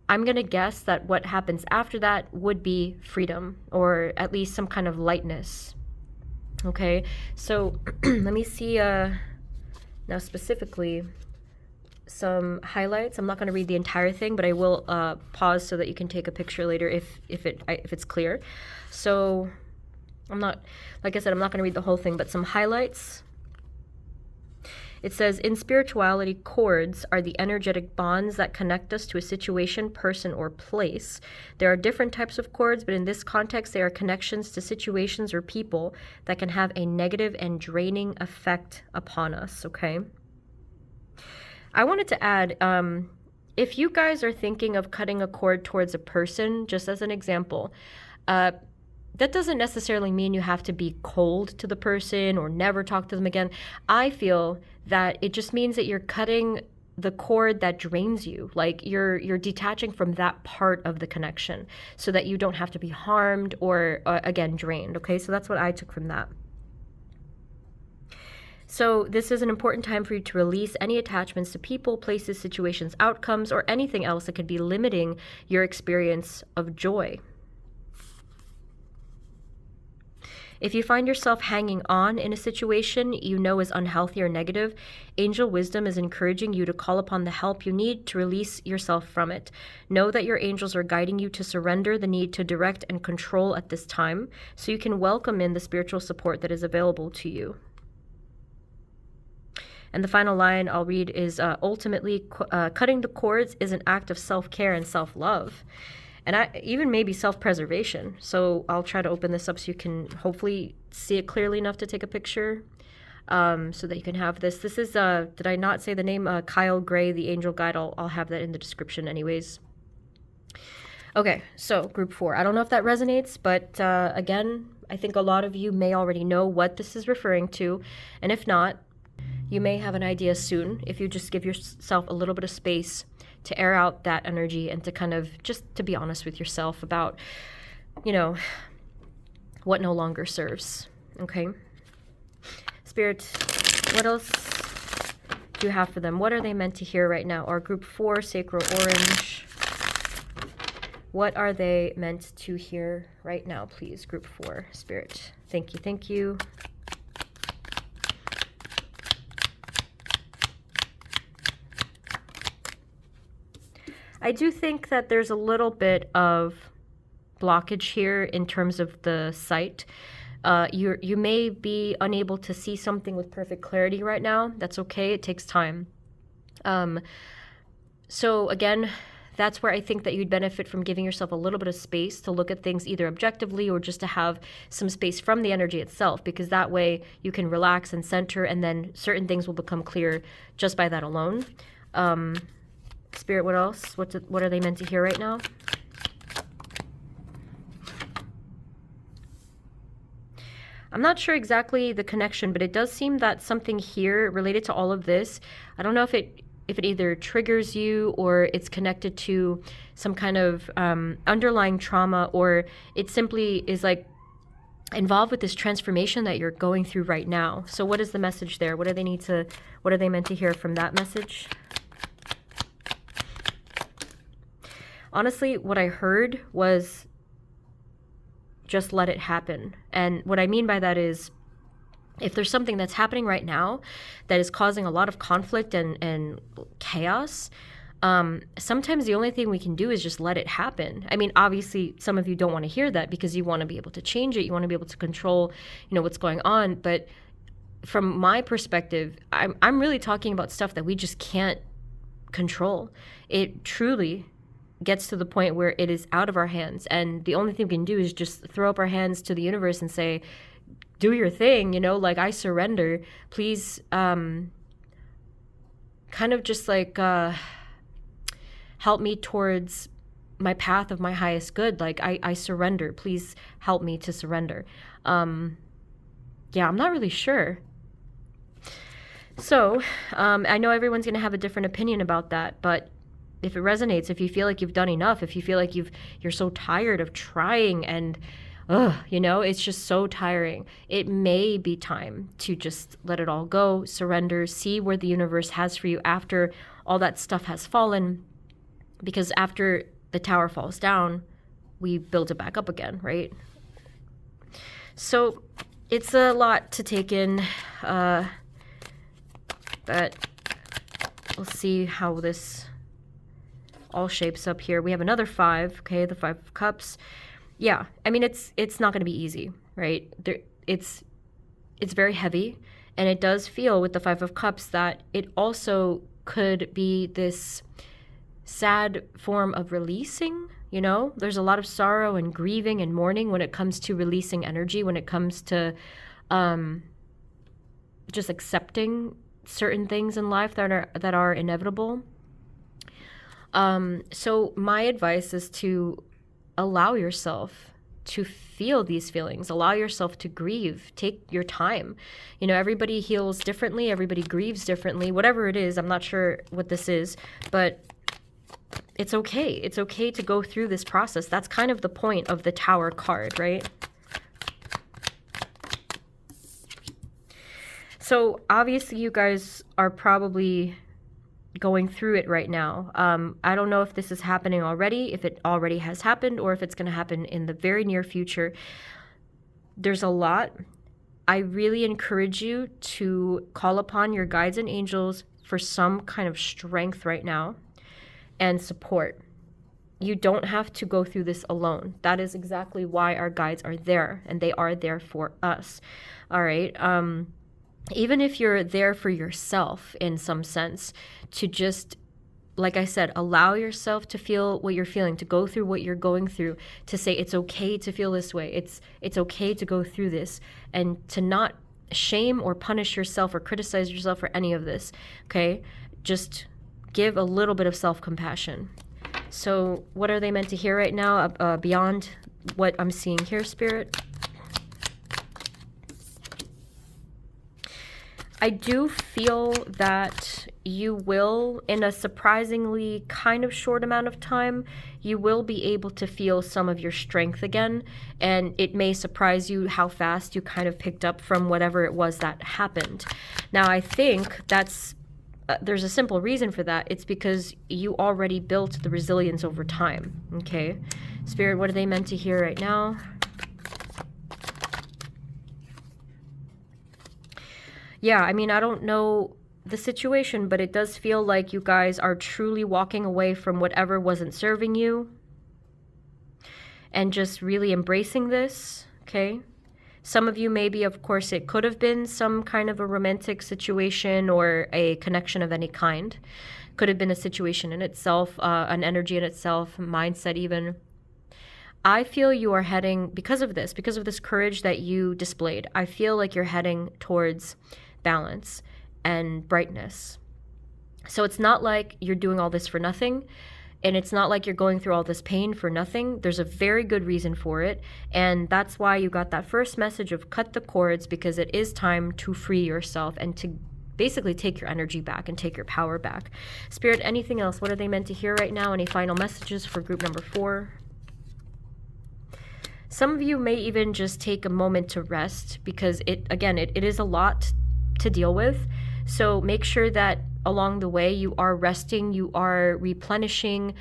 I'm going to guess that what happens after that would be freedom, or at least some kind of lightness. Okay, so let me see now specifically some highlights. I'm not going to read the entire thing, but I will pause so that you can take a picture later if it's clear. So I'm not, like I said, I'm not going to read the whole thing, but some highlights. It says, in spirituality, cords are the energetic bonds that connect us to a situation, person, or place. There are different types of cords, but in this context, they are connections to situations or people that can have a negative and draining effect upon us, okay? I wanted to add, if you guys are thinking of cutting a cord towards a person, just as an example, that doesn't necessarily mean you have to be cold to the person or never talk to them again. I feel that it just means that you're cutting the cord that drains you. Like you're detaching from that part of the connection so that you don't have to be harmed or, again, drained. Okay, so that's what I took from that. So this is an important time for you to release any attachments to people, places, situations, outcomes, or anything else that could be limiting your experience of joy. If you find yourself hanging on in a situation you know is unhealthy or negative, angel wisdom is encouraging you to call upon the help you need to release yourself from it. Know that your angels are guiding you to surrender the need to direct and control at this time, so you can welcome in the spiritual support that is available to you. And the final line I'll read is, ultimately, cutting the cords is an act of self-care and self-love. And even maybe self-preservation. So I'll try to open this up so you can hopefully see it clearly enough to take a picture, so that you can have this. This is, did I not say the name? Kyle Gray, the angel guide. I'll have that in the description anyways. Okay, so group 4. I don't know if that resonates, but again, I think a lot of you may already know what this is referring to. And if not, You may have an idea soon if you just give yourself a little bit of space to air out that energy and to kind of just to be honest with yourself about, you know, what no longer serves. Okay? Spirit, what else do you have for them? What are they meant to hear right now? Our group 4, sacral orange. What are they meant to hear right now, please? Group 4, Spirit. Thank you, thank you. I do think that there's a little bit of blockage here in terms of the sight. You may be unable to see something with perfect clarity right now. That's okay. It takes time. So again, that's where I think that you'd benefit from giving yourself a little bit of space to look at things either objectively or just to have some space from the energy itself, because that way you can relax and center, and then certain things will become clear just by that alone. Spirit, what else? What are they meant to hear right now? I'm not sure exactly the connection, but it does seem that something here related to all of this, I don't know if it either triggers you or it's connected to some kind of underlying trauma, or it simply is like involved with this transformation that you're going through right now. So what is the message there? What are they meant to hear from that message? Honestly, what I heard was just let it happen. And what I mean by that is, if there's something that's happening right now that is causing a lot of conflict and chaos, sometimes the only thing we can do is just let it happen. I mean, obviously, some of you don't want to hear that because you want to be able to change it. You want to be able to control, what's going on. But from my perspective, I'm really talking about stuff that we just can't control. It truly gets to the point where it is out of our hands, and the only thing we can do is just throw up our hands to the universe and say, do your thing, like, I surrender. Please kind of just like help me towards my path of my highest good. Like, I surrender. Please help me to surrender. Yeah, I'm not really sure. So I know everyone's going to have a different opinion about that, but if it resonates, if you feel like you've done enough, if you feel like you're so tired of trying and it's just so tiring, it may be time to just let it all go, surrender, see where the universe has for you after all that stuff has fallen. Because after the tower falls down, we build it back up again, right? So it's a lot to take in, but we'll see how this all shapes up here. We have another 5, okay, the 5 of Cups. Yeah, I mean, it's not going to be easy, right? It's very heavy, and it does feel with the 5 of Cups that it also could be this sad form of releasing, There's a lot of sorrow and grieving and mourning when it comes to releasing energy, when it comes to just accepting certain things in life that are inevitable. So my advice is to allow yourself to feel these feelings, allow yourself to grieve, take your time. Everybody heals differently, everybody grieves differently, whatever it is. I'm not sure what this is, but it's okay. It's okay to go through this process. That's kind of the point of the Tower card, right? So obviously you guys are probably going through it right now. I don't know if this is happening already, if it already has happened, or if it's going to happen in the very near future. There's a lot. I really encourage you to call upon your guides and angels for some kind of strength right now and support. You don't have to go through this alone. That is exactly why our guides are there, and they are there for us. All right. Even if you're there for yourself in some sense, to just, like I said, allow yourself to feel what you're feeling, to go through what you're going through, to say it's okay to feel this way. It's okay to go through this, and to not shame or punish yourself or criticize yourself for any of this, okay? Just give a little bit of self-compassion. So what are they meant to hear right now beyond what I'm seeing here, Spirit? I do feel that you will, in a surprisingly kind of short amount of time, you will be able to feel some of your strength again. And it may surprise you how fast you kind of picked up from whatever it was that happened. Now, I think there's a simple reason for that. It's because you already built the resilience over time, okay? Spirit, what are they meant to hear right now? Yeah, I mean, I don't know the situation, but it does feel like you guys are truly walking away from whatever wasn't serving you and just really embracing this, okay? Some of you maybe, of course, it could have been some kind of a romantic situation or a connection of any kind. Could have been a situation in itself, an energy in itself, mindset even. I feel you are heading, because of this courage that you displayed, I feel like you're heading towards balance and brightness. So it's not like you're doing all this for nothing, and it's not like you're going through all this pain for nothing. There's a very good reason for it, and that's why you got that first message of cut the cords, because it is time to free yourself and to basically take your energy back and take your power back. Spirit, anything else? What are they meant to hear right now? Any final messages for group number 4? Some of you may even just take a moment to rest, because it is a lot to deal with. So make sure that along the way you are resting, you are replenishing,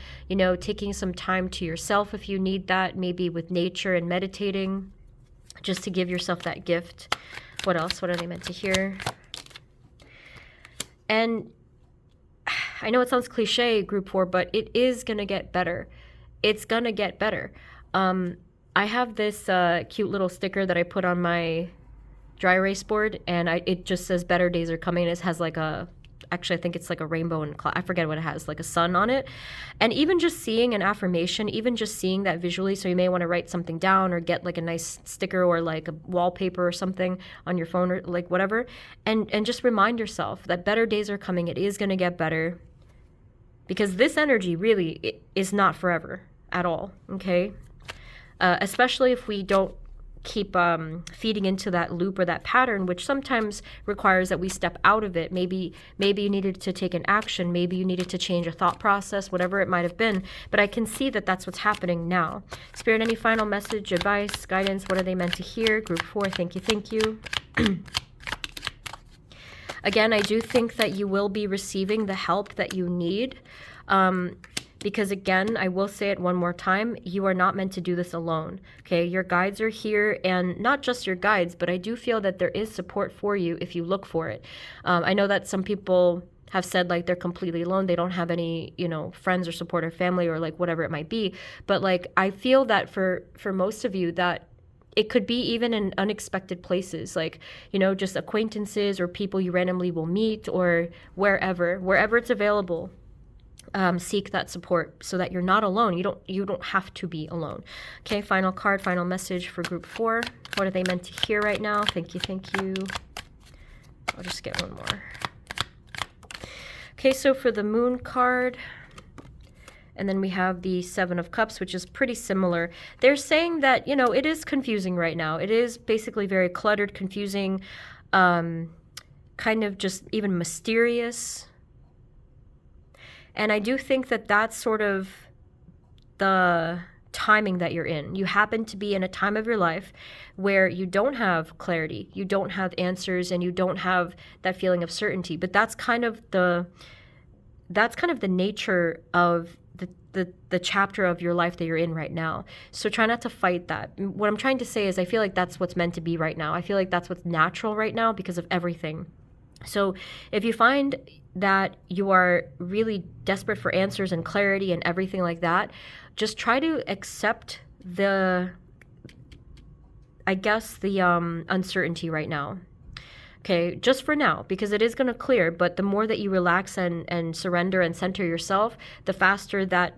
taking some time to yourself if you need that, maybe with nature and meditating, just to give yourself that gift. What else? What are they meant to hear? And I know it sounds cliche, group 4, but it is going to get better. It's going to get better. I have this cute little sticker that I put on my dry erase board, and it just says better days are coming. It has like actually I think it's like a rainbow and I forget what it has, like a sun on it. And even just seeing an affirmation, even just seeing that visually, so you may want to write something down or get like a nice sticker or like a wallpaper or something on your phone or like whatever, and just remind yourself that better days are coming. It is going to get better, because this energy really is not forever at all, okay? Especially if we don't keep feeding into that loop or that pattern, which sometimes requires that we step out of it. Maybe you needed to take an action. Maybe you needed to change a thought process, whatever it might have been. But I can see that that's what's happening now. Spirit, any final message, advice, guidance? What are they meant to hear? Group 4, thank you, thank you. Again, I do think that you will be receiving the help that you need. Because again, I will say it one more time, you are not meant to do this alone, okay? Your guides are here, and not just your guides, but I do feel that there is support for you if you look for it. I know that some people have said like they're completely alone, they don't have any, friends or support or family or like whatever it might be, but like I feel that for most of you that it could be even in unexpected places, like, just acquaintances or people you randomly will meet, or wherever it's available. Seek that support so that you're not alone. You don't have to be alone. Okay, final card, final message for group 4. What are they meant to hear right now? Thank you, thank you. I'll just get one more. Okay, so for the Moon card, and then we have the 7 of Cups, which is pretty similar. They're saying that, it is confusing right now. It is basically very cluttered, confusing, kind of just even mysterious. And I do think that that's sort of the timing that you're in. You happen to be in a time of your life where you don't have clarity, you don't have answers, and you don't have that feeling of certainty. But that's kind of the nature of the chapter of your life that you're in right now. So try not to fight that. What I'm trying to say is I feel like that's what's meant to be right now. I feel like that's what's natural right now because of everything. So if you find that you are really desperate for answers and clarity and everything like that, just try to accept the uncertainty right now. Okay, just for now, because it is going to clear, but the more that you relax and surrender and center yourself, the faster that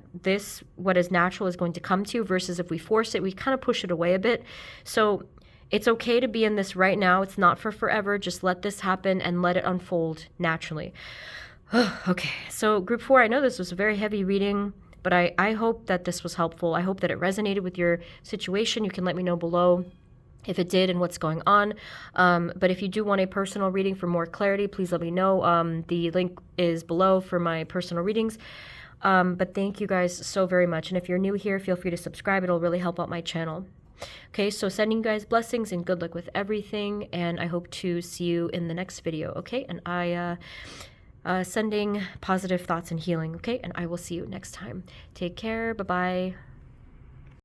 what is natural, is going to come to you, versus if we force it, we kind of push it away a bit. So it's okay to be in this right now. It's not for forever. Just let this happen and let it unfold naturally. Okay, so group 4, I know this was a very heavy reading, but I hope that this was helpful. I hope that it resonated with your situation. You can let me know below. if it did and what's going on. But if you do want a personal reading for more clarity, please let me know. The link is below for my personal readings. But thank you guys so very much. And if you're new here, feel free to subscribe. It'll really help out my channel. Okay, so sending you guys blessings and good luck with everything. And I hope to see you in the next video, okay? And sending positive thoughts and healing, okay? And I will see you next time. Take care. Bye-bye.